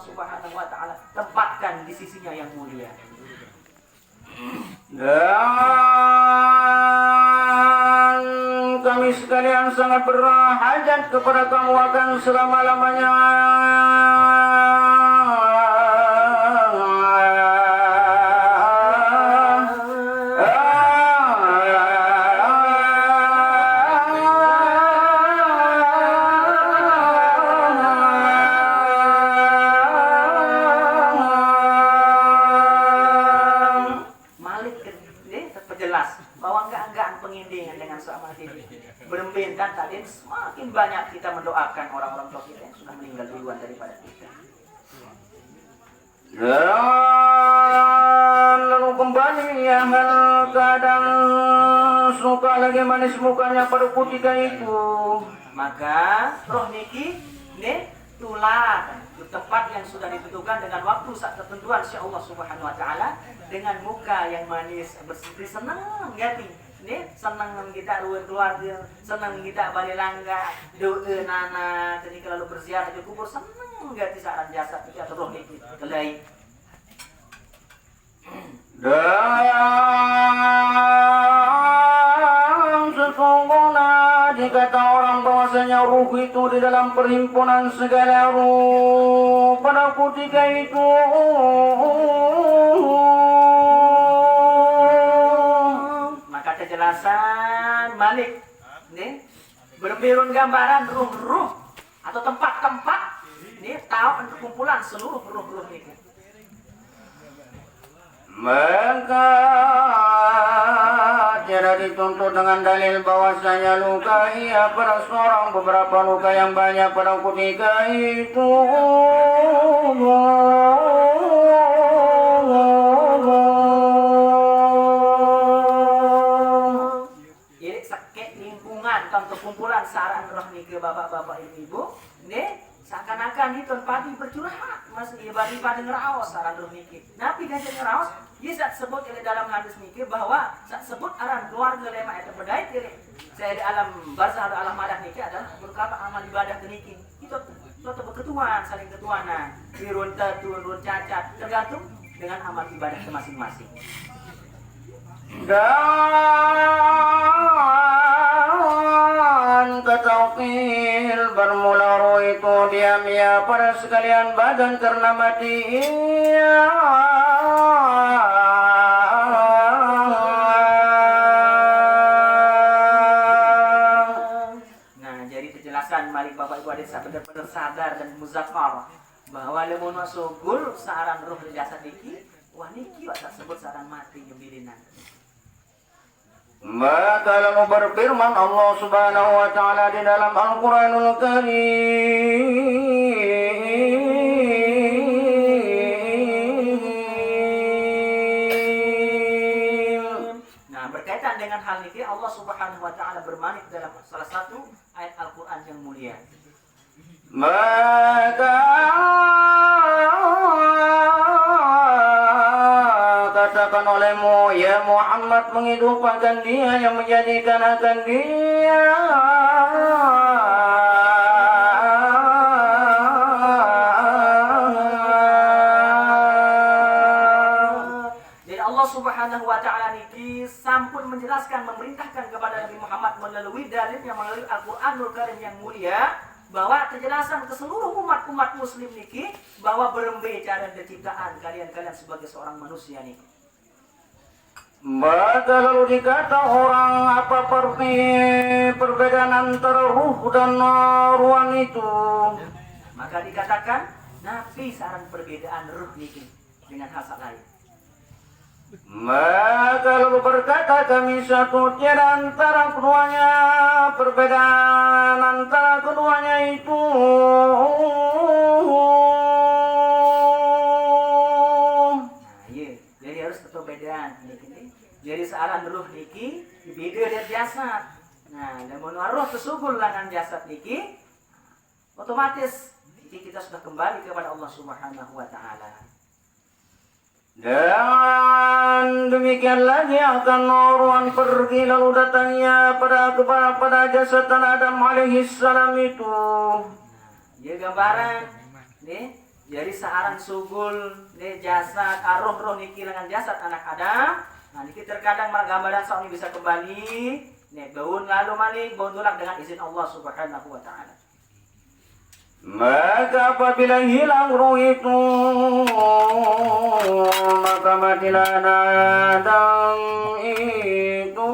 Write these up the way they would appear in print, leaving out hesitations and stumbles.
Subhanahu wa taala tempatkan di sisinya yang mulia. Dan kami sekalian sangat berhajat kepada kamu akan selama-lamanya. Berembinkan tadi semakin banyak kita mendoakan orang-orang tua kita yang sudah meninggal duluan daripada kita. Dan lalu kembali ya hal kadang suka lagi manis mukanya pada ketika itu. Maka roh niki tulah di tempat yang sudah ditentukan dengan waktu saat ketentuan si Allah Subhanahu wa taala dengan muka yang manis bersih senang hati. Senang kita ruang keluarga, senang kita balik langga, doa nana, jadi kalau berziarah di kubur senang gak saran jasa kita atau roh niki kelai. Dan sesungguhnya dikata orang bahwasanya ruh itu di dalam perhimpunan segala ruh pada ketika itu. Kejelasan Malik berbirun gambaran ruh-ruh atau tempat-tempat tahu perkumpulan seluruh ruh-ruh itu. Maka tidak dituntut dengan dalil bahwasanya luka ia pada seorang beberapa luka yang banyak pada ketika itu. Kumpulan saran roh niki bapak-bapak ibu, seakan-akan itu padi bercurhat, mas ibadah ngeraos saran roh niki. Nabi gajah ngeraos, ia saat sebut oleh dalam hadis niki bahwa saat sebut aran keluarga lema itu berdaya diri. Saya di alam barzah atau alam madah niki adalah berkata amal ibadah niki. Itu berketuan, saling ketuanan, dirun turun cacat, tergantung dengan amal ibadah masing-masing. Dan ketaukil bermula roh itu diam ya pada sekalian badan karena mati ia. Nah jadi penjelasan mari bapak ibu adik saya benar-benar sadar dan muzakkar bahwa lemun masukul saran roh di jasad niki wah niki wak sebut saran mati jembilinan. Maka lalu berfirman Allah Subhanahu wa taala di dalam Al-Qur'anul Karim. Nah, berkaitan dengan hal ini Allah Subhanahu wa taala bermanik dalam salah satu ayat Al-Qur'an yang mulia. Maka katakan olehmu ya Muhammad menghidupkan dia yang menjadikan akan dia jadi Allah Subhanahu wa taala niki sampun menjelaskan memerintahkan kepada Nabi Muhammad melalui dalil yang melalui Al-Qur'anul Karim yang mulia bahwa kejelasan ke seluruh umat-umat muslim niki bahwa berembicara ciptaan kalian sebagai seorang manusia niki. Maka lalu dikata orang apa perbedaan antara ruh dan ruang itu. Maka dikatakan nafi saran perbedaan ruh niki dengan hal lain. Maka lalu berkata kami satu tiada antara keduanya perbedaan antara keduanya itu. Nah, iya, jadi harus perbedaan niki. Jadi searan ruh niki beda dari jasad. Nah, namun roh tersugul dengan jasad niki otomatis kita sudah kembali kepada Allah Subhanahu wa taala. Dan demikian lagi akan ruang pergi lalu datangnya pada jasad Adam alaihi salam itu. Nah, dia gambaran Jadi searan sugul ne jasad roh niki dengan jasad anak Adam. Nah niki terkadang gambaran sauni bisa kembali ne baun lalu maning baun tulak dengan izin Allah Subhanahu wa taala. Maka apabila hilang roh itu, maka matilah Adam itu.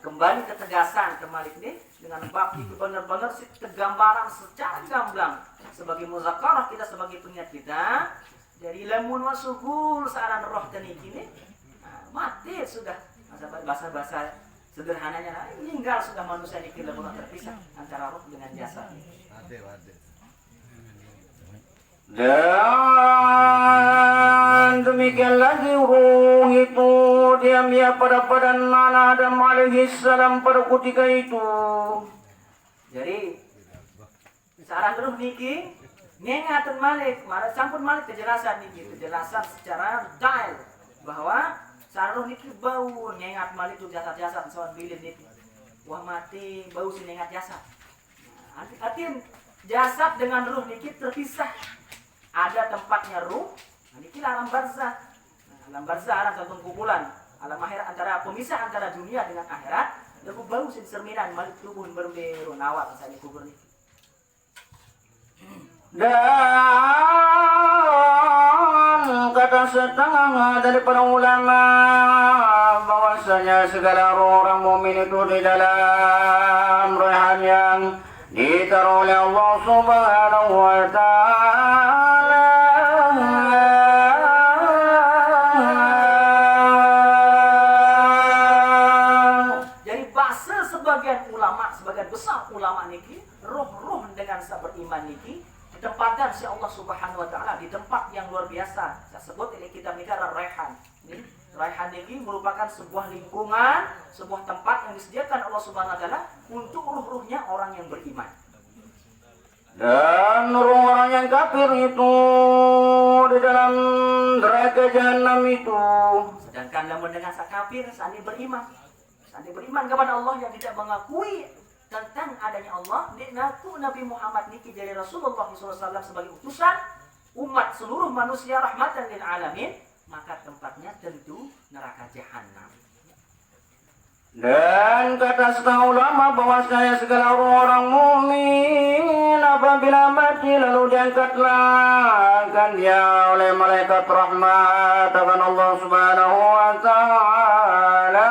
Kembali ketegasan kembali ini dengan bab itu benar-benar gambaran secara gamblang sebagai muzakarah kita sebagai pengingat kita. Jadi lamun wasugul saran roh teniki ini mati sudah bahasa sederhananya meninggal sudah manusia ini lamun terpisah antara roh dengan jasad. Dan demikian lagi ruh itu diam ya pada badan Adam alaihi salam pada ketika itu. Jadi saran ruh niki ngengaten malik, sampun malik kejelasan niki, kejelasan secara detail bahwa saran ruh niki bau ngengat malik itu jasad-jasad sawan bilin niki. Wah mati bau si ngengat jasad. Artinya jasad dengan ruh niki terpisah. Ada tempatnya ruh, niki alam barzah. Alam barzah alam satu kumpulan, alam akhirat antara pemisah antara dunia dengan akhirat. Lalu bau sin cerminan malik tubuh berberu nawat misalnya kubur niki. Dan kata setengah dari para ulama bahwasanya segala orang mukmin itu di dalam rehan yang ditaruh oleh Allah Subhanahu wa taala. Jadi bahasa sebagian besar ulama niki roh-roh dengan beriman niki ditempatkan si Allah Subhanahu wa taala di tempat yang luar biasa. Saya sebut ini kita bicara Raihan. Raihan ini merupakan sebuah lingkungan, sebuah tempat yang disediakan Allah Subhanahu wa taala untuk ruh-ruhnya orang yang beriman. Dan ruh orang yang kafir itu di dalam neraka jahanam itu. Sedangkan namun dengan kafir sandi beriman kepada Allah yang tidak mengakui tentang adanya Allah, ngaku Nabi Muhammad niki dari Rasulullah SAW sebagai utusan umat seluruh manusia rahmatan lil alamin, maka tempatnya tentu neraka jahanam. Dan kata setengah ulama bahwasanya segala orang mukmin apabila mati lalu diangkatlah akan dia oleh malaikat rahmat akan Allah Subhanahu wa taala.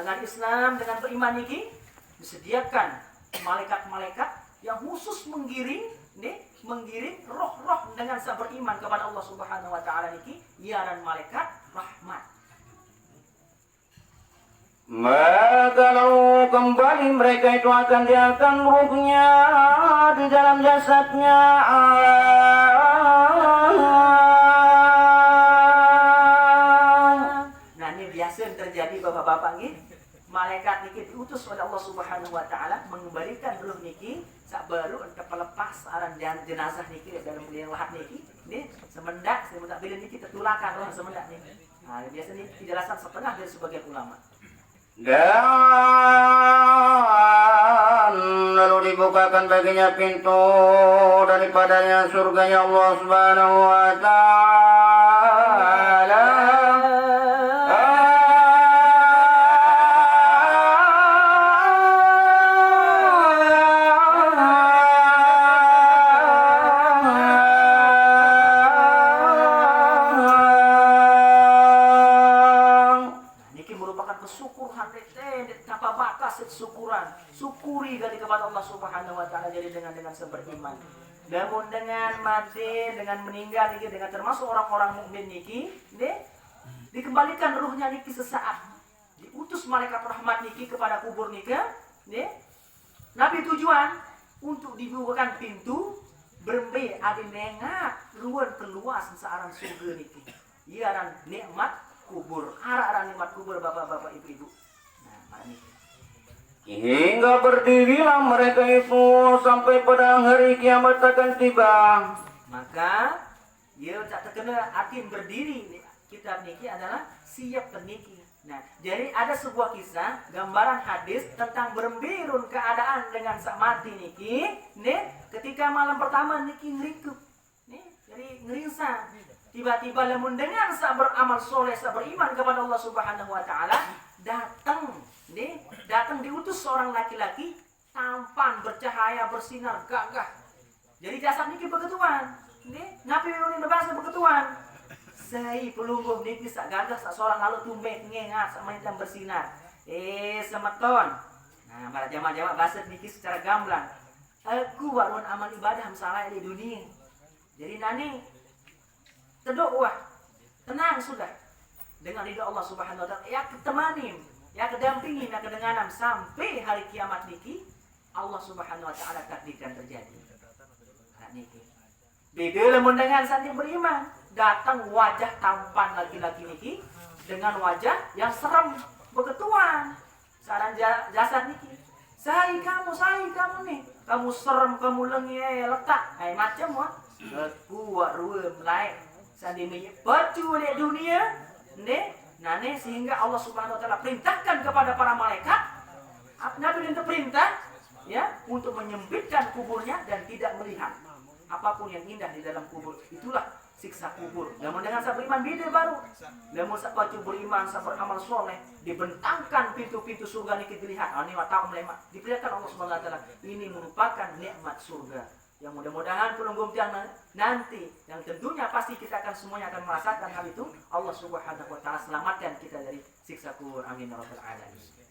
Dengan Islam, dengan beriman ini disediakan malaikat-malaikat yang khusus menggiring roh-roh dengan beriman kepada Allah Subhanahu wa taala niki iaran malaikat rahmat. Maka kalau kembali mereka itu akan diangkat ruhnya di dalam jasadnya. Nah ini biasa yang terjadi bapak-bapak ini. Malaikat niki diutus oleh Allah Subhanahu wa taala mengembalikan ruh niki sak baru untuk pelepas aran jenazah niki dalam liang lahat niki. Ini semendak bila niki tertulakan roh semendak niki. Nah, biasa ini penjelasan setengah dari sebagian ulama. Dan lalu dibukakan baginya pintu daripadanya surganya Allah Subhanahu wa taala. Syukuri dari kepada Allah Subhanahu wa taala jadi dengan seberiman. Namun dengan mati, dengan meninggal niki dengan termasuk orang-orang mukmin niki, dikembalikan ruhnya niki sesaat. Diutus diutus malaikat rahmat niki kepada kubur niki, nih. Nabi tujuan untuk dibukakan pintu berembe ada nengat ruan keluas searang surga niki. Iya aran nikmat kubur, aran nikmat kubur bapak-bapak ibu-ibu. Nah, mana niki. Hingga berdirilah mereka itu sampai pada hari kiamat akan tiba. Maka dia tak terkena akin berdiri. Kitab niki adalah siap niki. Nah, jadi ada sebuah kisah, gambaran hadis tentang berembirun keadaan dengan sak mati niki, nih, ketika malam pertama niki ngerikup, nih, jadi ngeringsang. Tiba-tiba lamun dengan sak beramal soleh, sak beriman kepada Allah Subhanahu Wa Taala, datang, nih, datang diutus seorang laki-laki tampan, bercahaya, bersinar, gagah. Jadi jasad niki begituan, nih, napi unin bahasa begituan. Saya pelungguh niki sak gagah sak seorang lalu tumbek ngengat sak maintan bersinar. Semeton. Nah, para jamaah-jamaah bahasa niki secara gamblang. Aku warun amal ibadah salah di dunia. Jadi nani tedok wah. Tenang sudah. Dengan ridha Allah Subhanahu wa taala ya ketemani, ya kedampingi, ya kedenganan sampai hari kiamat niki Allah Subhanahu wa taala takdirkan terjadi. Nah, niki. Beda lamun dengan santi beriman, datang wajah tampan laki-laki niki dengan wajah yang serem begetuan. Saran jasad niki. Sai kamu nih. Kamu serem, kamu lengih, letak. Macam wah. Kuat ruem lain. Sandi menyebatu di dunia. Nane sehingga Allah Subhanahu wa taala perintahkan kepada para malaikat. Nabi minta perintah ya untuk menyempitkan kuburnya dan tidak melihat apapun yang indah di dalam kubur. Itulah siksa kubur. Namun dengan sabar iman beda baru. Namun sabar beriman, sabar amal soleh, dibentangkan pintu-pintu surga ini kita lihat. Ini tahu melemak. Diperlihatkan Allah Subhanahu wa taala. Ini merupakan nikmat surga. Yang mudah-mudahan penunggu yang nanti, yang tentunya pasti kita akan semuanya akan merasakan hal itu. Allah Subhanahu wa taala selamatkan kita dari siksa kubur. Amin ya rabbal alamin.